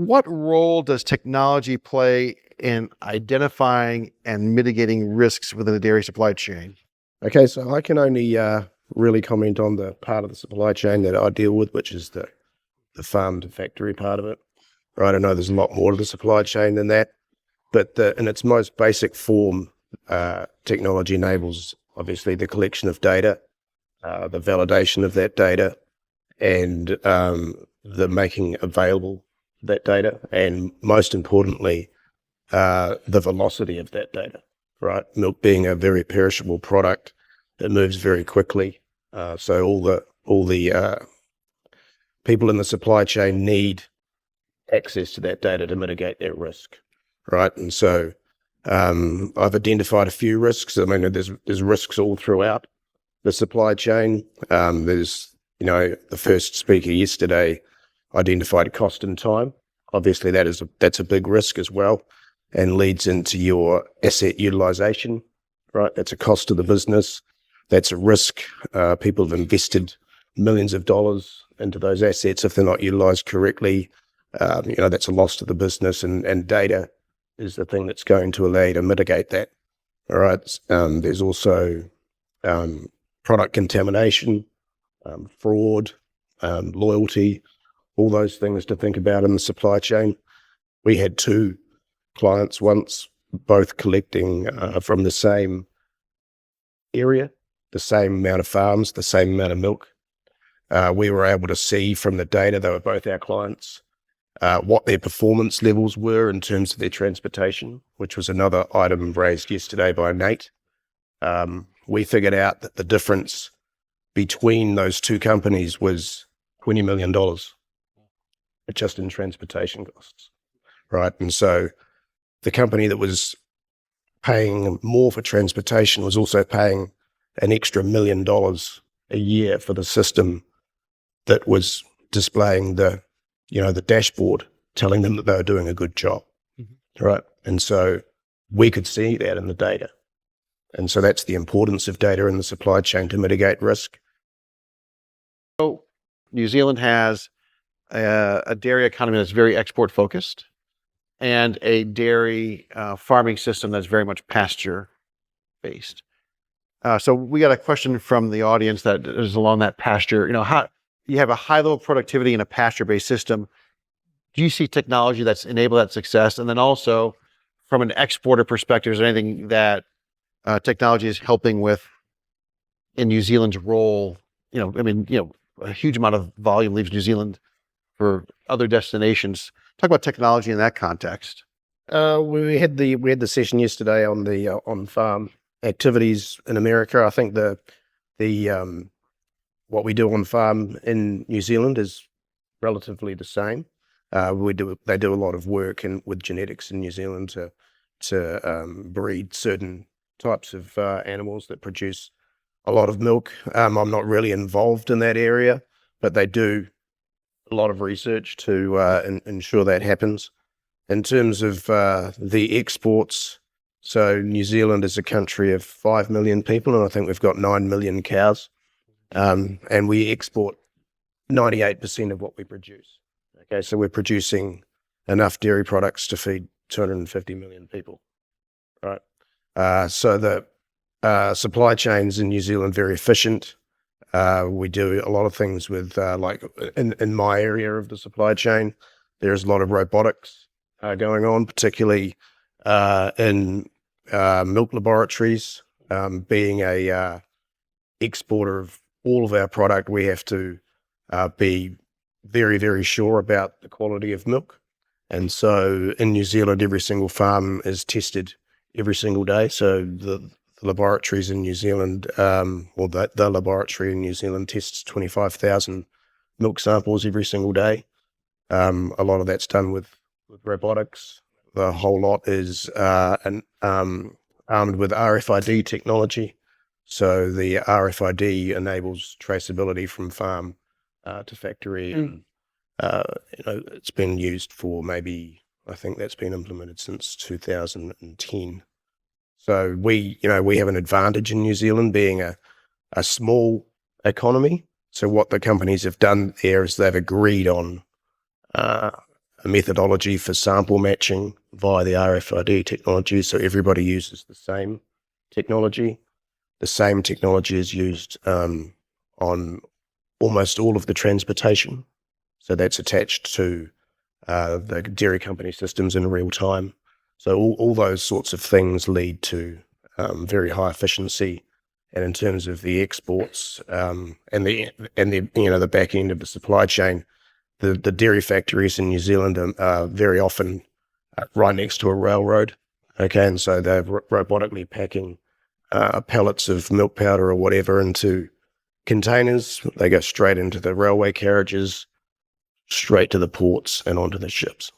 what role does technology play in identifying and mitigating risks within the dairy supply chain? Okay, so I can only really comment on the part of the supply chain that I deal with, which is the farm to factory part of it. Right, I know there's a lot more to the supply chain than that, but in its most basic form, technology enables obviously the collection of data, the validation of that data, and the making available that data, and most importantly, the velocity of that data. Right, milk being a very perishable product, it moves very quickly. So all the people in the supply chain need access to that data to mitigate their risk, right? And so I've identified a few risks. I mean, there's risks all throughout the supply chain. There's, the first speaker yesterday identified cost and time. Obviously, that's a big risk as well, and leads into your asset utilization, right? That's a cost to the business. That's a risk. People have invested millions of dollars into those assets. If they're not utilized correctly, that's a loss to the business, and data is the thing that's going to allow you to mitigate that. All right. There's also product contamination, fraud, loyalty, all those things to think about in the supply chain. We had 2 clients once, both collecting from the same area, the same amount of farms, the same amount of milk. We were able to see from the data, they were both our clients, what their performance levels were in terms of their transportation, which was another item raised yesterday by Nate. We figured out that the difference between those 2 companies was $20 million just in transportation costs, right? And so the company that was paying more for transportation was also paying an extra $1 million a year for the system that was displaying the dashboard, telling them that they were doing a good job, right? And so we could see that in the data. And so that's the importance of data in the supply chain to mitigate risk. So New Zealand has a dairy economy that's very export focused, and a dairy farming system that's very much pasture based. So we got a question from the audience that is along that pasture. How you have a high level of productivity in a pasture based system. Do you see technology that's enabled that success? And then also from an exporter perspective, is there anything that technology is helping with in New Zealand's role? A huge amount of volume leaves New Zealand for other destinations. Talk about technology in that context. We had the session yesterday on the on farm activities in America. I think the what we do on farm in New Zealand is relatively the same. They do a lot of work with genetics in New Zealand to breed certain types of animals that produce a lot of milk. I'm not really involved in that area, but they do a lot of research to ensure that happens. In terms of the exports, so New Zealand is a country of 5 million people, and I think we've got 9 million cows, and we export 98% of what we produce. Okay, so we're producing enough dairy products to feed 250 million people, right? So the supply chains in New Zealand very efficient. We do a lot of things with like in my area of the supply chain, there's a lot of robotics going on, particularly in milk laboratories. Being a exporter of all of our product, we have to be very, very sure about the quality of milk. And so in New Zealand, every single farm is tested every single day. So the laboratories in New Zealand, the laboratory in New Zealand tests 25,000 milk samples every single day. A lot of that's done with robotics. The whole lot is armed with RFID technology. So the RFID enables traceability from farm to factory. And, it's been used for I think that's been implemented since 2010. So we have an advantage in New Zealand being a small economy. So what the companies have done there is they've agreed on a methodology for sample matching via the RFID technology, so everybody uses the same technology. The same technology is used on almost all of the transportation, so that's attached to the dairy company systems in real time. So all those sorts of things lead to very high efficiency, and in terms of the exports and the the back end of the supply chain, the dairy factories in New Zealand are very often right next to a railroad. Okay, and so they're robotically packing pellets of milk powder or whatever into containers. They go straight into the railway carriages, straight to the ports and onto the ships.